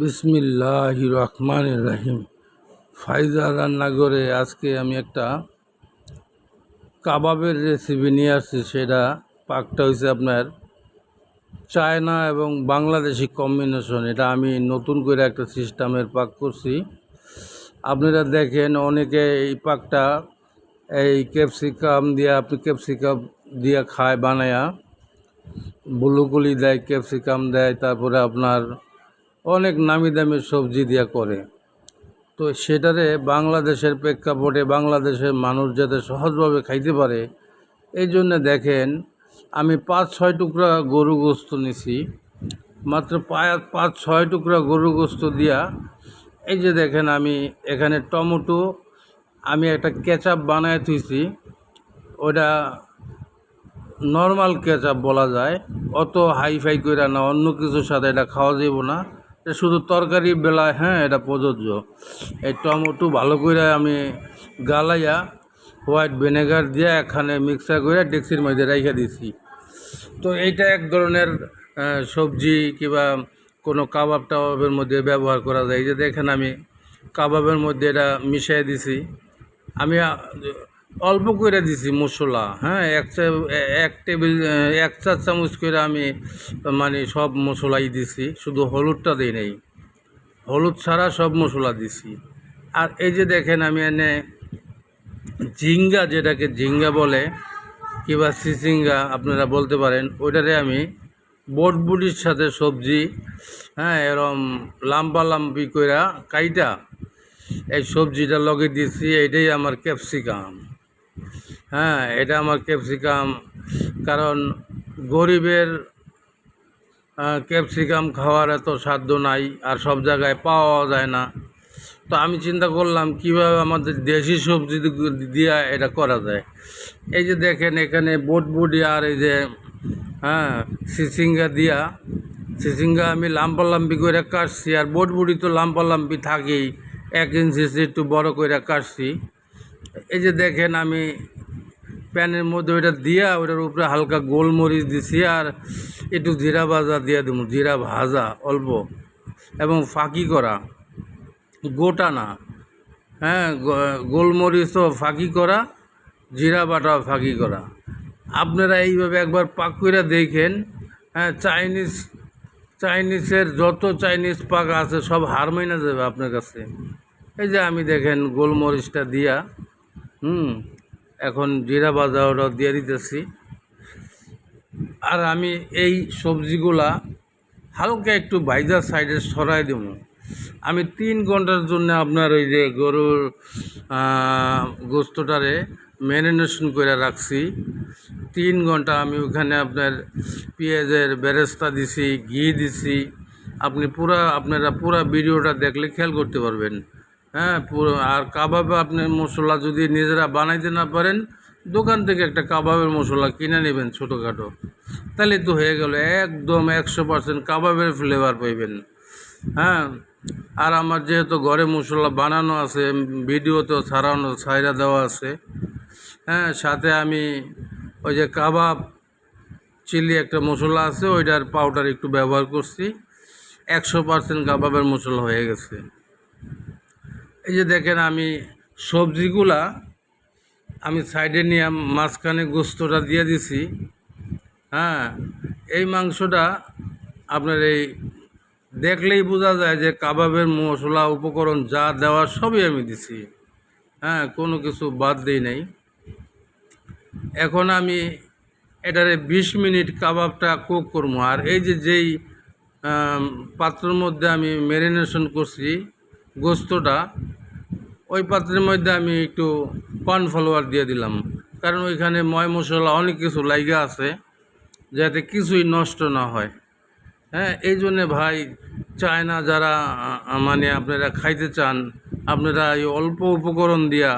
বিসমিল্লাহির রহমানির রহিম। ফাইজা রান্নাঘরে আজকে আমি একটা কাবাবের রেসিপি নিয়ে আসছি। সেটা পাকটা হয়েছে আপনার চায়না এবং বাংলাদেশি কম্বিনেশন। এটা আমি নতুন করে একটা সিস্টেমের পাক করছি। আপনারা দেখেন অনেকে এই পাকটা এই ক্যাপসিকাম দিয়ে ক্যাপসিকাম দিয়ে খায় বানায়া, ব্রোকলি দেয়, ক্যাপসিকাম দেয়, তারপরে আপনার অনেক নামি দামি সবজি দিয়ে করে। তো সেটারে বাংলাদেশের প্রেক্ষাপটে বাংলাদেশের মানুষ যাতে সহজভাবে খাইতে পারে, এই জন্যে দেখেন আমি 5-6 টুকরা গরু গোস্ত নিছি। মাত্র 5-6 টুকরা গরু গোস্ত দিয়া এই যে দেখেন আমি এখানে টমেটো আমি একটা কেচাপ বানায় থুইছি। ওটা নর্মাল কেচাপ বলা যায়, অত হাইফাই করে না, অন্য কিছুর সাথে এটা খাওয়া যাব না, এটা শুধু তরকারি বেলায় এটা প্রযোজ্য। এই টমেটো ভালো করে আমি গালাইয়া হোয়াইট ভিনেগার দিয়ে এখানে মিক্সার করে ডেক্সির মধ্যে রেখে দিছি। তো এইটা এক ধরনের সবজি কিংবা কোনো কাবাব টাবাবের মধ্যে ব্যবহার করা যায়। এই যে দেখেন আমি কাবাবের মধ্যে এটা মিশিয়ে দিছি। আমি অল্প করে দিছি মশলা, এক চা চামচ করে আমি মানে সব মশলাই দিছি, শুধু হলুদটা দিই নেই, হলুদ ছাড়া সব মশলা দিছি। আর এই যে দেখেন আমি এনে ঝিঙ্গা, যেটাকে ঝিঙ্গা বলে কিংবা চিচিঙ্গা আপনারা বলতে পারেন, ওইটারে আমি বটবুটির সাথে সবজি এরম লাম্বি কইরা কাইটা এই সবজিটা লগে দিয়েছি। এটাই আমার ক্যাপসিকাম। এটা আমার ক্যাপসিকাম, কারণ গরিবের ক্যাপসিকাম খাওয়ার এত সাধ্য নাই, আর সব জায়গায় পাওয়া যায় না। তো আমি চিন্তা করলাম কিভাবে আমাদের দেশি সবজি দিয়ে এটা করা যায়। এই যে দেখেন এখানে বটবুটি আর এই যে চিচিঙ্গা আমি লাম্বি করে কাটছি, আর বটবুটি তো লাম্বি থাকেই, 1 ইঞ্চি একটু বড় করে কাটছি। এই যে দেখেন আমি প্যানের মধ্যে ওইটা দিয়া ওইটার উপরে হালকা গোলমরিচ দিছি, আর একটু জিরা ভাজা দিয়ে দেবো, জিরা ভাজা অল্প এবং ফাঁকি করা, গোটা না, গোলমরিচও ফাঁকি করা, জিরা বাটাও ফাঁকি করা। আপনারা এইভাবে একবার পাক করে দেখেন। চাইনিজের যত চাইনিজ পাক আছে সব হার মাইনা যাবে আপনার কাছে। এই যে আমি দেখেন গোলমরিচটা দিয়া এখন জিরা ভাজা ওটাও দিয়ে দিতেছি। আর আমি এই সবজিগুলা হালকা একটু ভাইজার সাইডে সরাই দেবো। আমি 3 ঘন্টার জন্য আপনার ওই যে গরুর গোস্তটারে ম্যারিনেশন করে রাখছি। 3 ঘন্টা আমি ওখানে আপনার পেঁয়াজের বেরেস্তা দিছি, ঘি দিছি। আপনারা পুরা ভিডিওটা দেখলে খেয়াল করতে পারবেন। পুরো। আর কাবাবে আপনার মশলা যদি নিজেরা বানাইতে না পারেন, দোকান থেকে একটা কাবাবের মশলা কিনে নেবেন ছোটোখাটো, তাহলে তো হয়ে গেল, একদম 100% কাবাবের ফ্লেভার পাইবেন। আর আমার যেহেতু ঘরে মশলা বানানো আছে, ভিডিওতেও ছাইরা দেওয়া আছে। সাথে আমি ওই যে কাবাব চিলি একটা মশলা আছে, ওইটার পাউডার একটু ব্যবহার করছি। 100% কাবাবের মশলা হয়ে গেছে। এই যে দেখেন আমি সবজিগুলা আমি সাইডে নিয়ে মাঝখানে গোস্তটা দিয়ে দিছি। এই মাংসটা আপনার এই দেখলেই বোঝা যায় যে কাবাবের মশলা উপকরণ যা দেওয়ার সবই আমি দিছি, কোনো কিছু বাদ দিই নাই। এখন আমি এটারে 20 মিনিট কাবাবটা কুক করবো। আর এই যেই পাত্রের মধ্যে আমি ম্যারিনেশন করছি গোস্তটা, ওই পাত্রের মধ্যে আমি একটু কর্নফ্লাওয়ার দিয়ে দিলাম, কারণ ওইখানে ময় মশলা অনেক কিছু লাইগা আছে, যাতে কিছুই নষ্ট না হয়। এই জন্যে ভাই, চায়না যারা মানে আপনারা খাইতে চান, আপনারা এই অল্প উপকরণ দিয়া,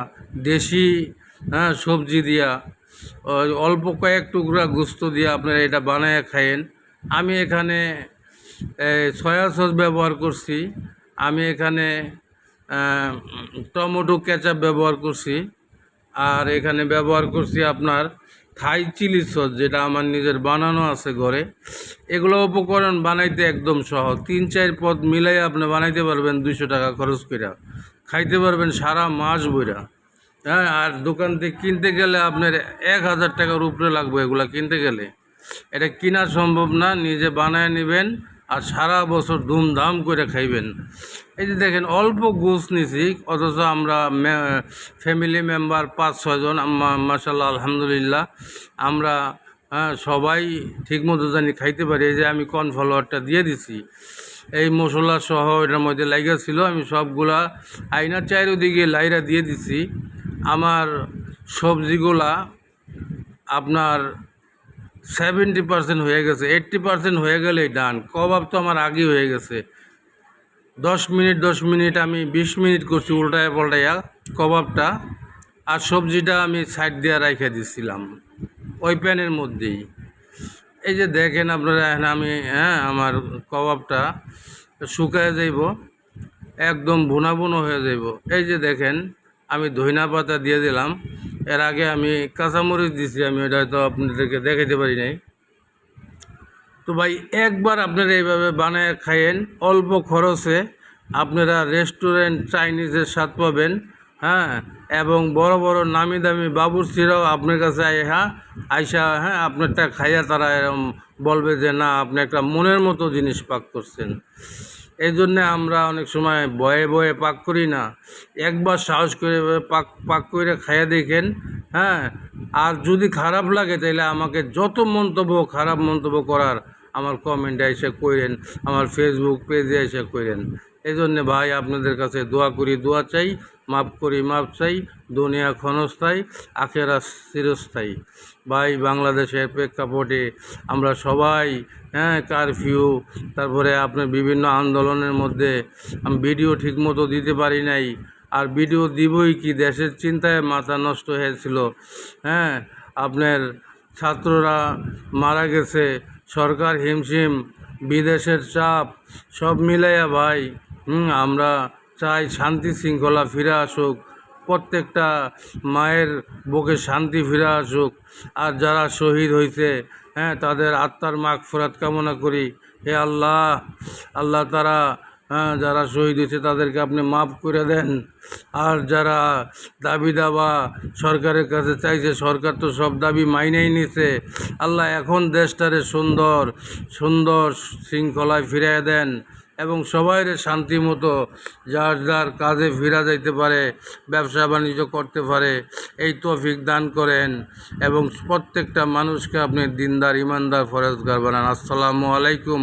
দেশি সবজি দিয়া, অল্প কয়েক টুকরা গোস্ত দিয়া আপনারা এটা বানায় খায়েন। আমি এখানে সয়া সস ব্যবহার করছি, আমি এখানে টমেটো কেচাপ ব্যবহার করছি, আর এখানে ব্যবহার করছি আপনার থাই চিলি সস, যেটা আমার নিজের বানানো আছে ঘরে। এগুলো উপকরণ বানাইতে একদম সহজ, 3-4 পদ মিলাই আপনি বানাইতে পারবেন 200 টাকা খরচ করে, খাইতে পারবেন সারা মাস বইরা। হ্যাঁ, আর দোকান থেকে কিনতে গেলে আপনার 1000 টাকার উপরে লাগবে এগুলা কিনতে গেলে। এটা কিনা সম্ভব না, নিজে বানায় নেবেন আর সারা বছর ধুমধাম করে খাইবেন। এই যে দেখেন অল্প গোছ নিছি, অথচ আমরা ফ্যামিলি মেম্বার 5-6 জন, মাশাআল্লাহ আলহামদুলিল্লাহ আমরা সবাই ঠিকমতো জানি খাইতে পারি। এই যে আমি কর্নফ্লাওয়ারটা দিয়ে দিছি, এই মশলা সহ এটার মধ্যে লাইগা ছিল, আমি সবগুলা আইনার চারিদিকে লাইরা দিয়ে দিছি। আমার সবজিগুলা আপনার 70% হয়ে গেছে, 80% হয়ে গেলেই ডান। কবাব তো আমার আগেই হয়ে গেছে, 10 মিনিট আমি 20 মিনিট করছি উল্টায়া পাল্টাইয়া কবাবটা, আর সবজিটা আমি সাইড দিয়ে রাইখে দিছিলাম ওই প্যানের মধ্যেই। এই যে দেখেন আপনারা, এখন আমি আমার কবাবটা শুকায় যাইব, একদম ভুনা ভুনো হয়ে যাইব। এই যে দেখেন আমি ধইনা পাতা দিয়ে দিলাম, এর আগে আমি কাঁচামরিচ দিছি, আমি ওটা হয়তো আপনাদেরকে দেখাইতে পারি নাই। তো ভাই একবার আপনারা এইভাবে বানায় খাইয়েন, অল্প খরচে আপনারা রেস্টুরেন্ট চাইনিজের স্বাদ পাবেন। হ্যাঁ, এবং বড় বড় নামি দামি বাবুর্চিরাও আপনার কাছে আইসা আপনারটা খাইয়া তারা এরকম বলবে যে না, আপনি একটা মনের মতো জিনিস পাক করছেন। এই জন্যে আমরা অনেক সময় ভয়ে ভয়ে পাক করি না, একবার সাহস করে পাক করে খাইয়া দেখেন। হ্যাঁ, আর যদি খারাপ লাগে তাহলে আমাকে যত খারাপ মন্তব্য করার আমার কমেন্টে এসে কইরেন, আমার ফেসবুক পেজে এসে কইরেন। এই জন্যে ভাই আপনাদের কাছে দোয়া করি, দোয়া চাই, মাফ করি, মাফ চাই। দুনিয়া ক্ষণস্থায়ী, আখেরা চিরস্থায়ী। ভাই বাংলাদেশের প্রেক্ষাপটে আমরা সবাই কারফিউ, তারপরে আপনার বিভিন্ন আন্দোলনের মধ্যে আমি ভিডিও ঠিকমতো দিতে পারি নাই, আর ভিডিও দিবই কি, দেশের চিন্তায় মাথা নষ্ট হয়েছিল। আপনার ছাত্ররা মারা গেছে, সরকার হিমশিম, বিদেশের চাপ, সব মিলাইয়া ভাই আমরা চাই শান্তি শৃঙ্খলা ফিরে আসুক, প্রত্যেকটা মায়ের বুকে শান্তি ফিরে আসুক। আর যারা শহীদ হয়েছে তাদের আত্মার মাগফিরাত কামনা করি। হে আল্লাহ, আল্লাহ তারা যারা শহীদ হয়েছে তাদেরকে আপনি মাফ করে দেন। আর যারা দাবি দাবা সরকারের কাছে চাইছে, সরকার তো সব দাবি মাইনেই নিছে। আল্লাহ এখন দেশটারে সুন্দর সুন্দর শৃঙ্খলায় ফিরিয়ে দেন, এবং সবাইরে শান্তি মতো যার যার কাজে ফিরা যাইতে পারে, ব্যবসা বাণিজ্য করতে পারে, এই তৌফিক দান করেন। এবং প্রত্যেকটা মানুষকে আপনি দিনদার ইমানদার ফরেজগার বানান। আসসালামু আলাইকুম।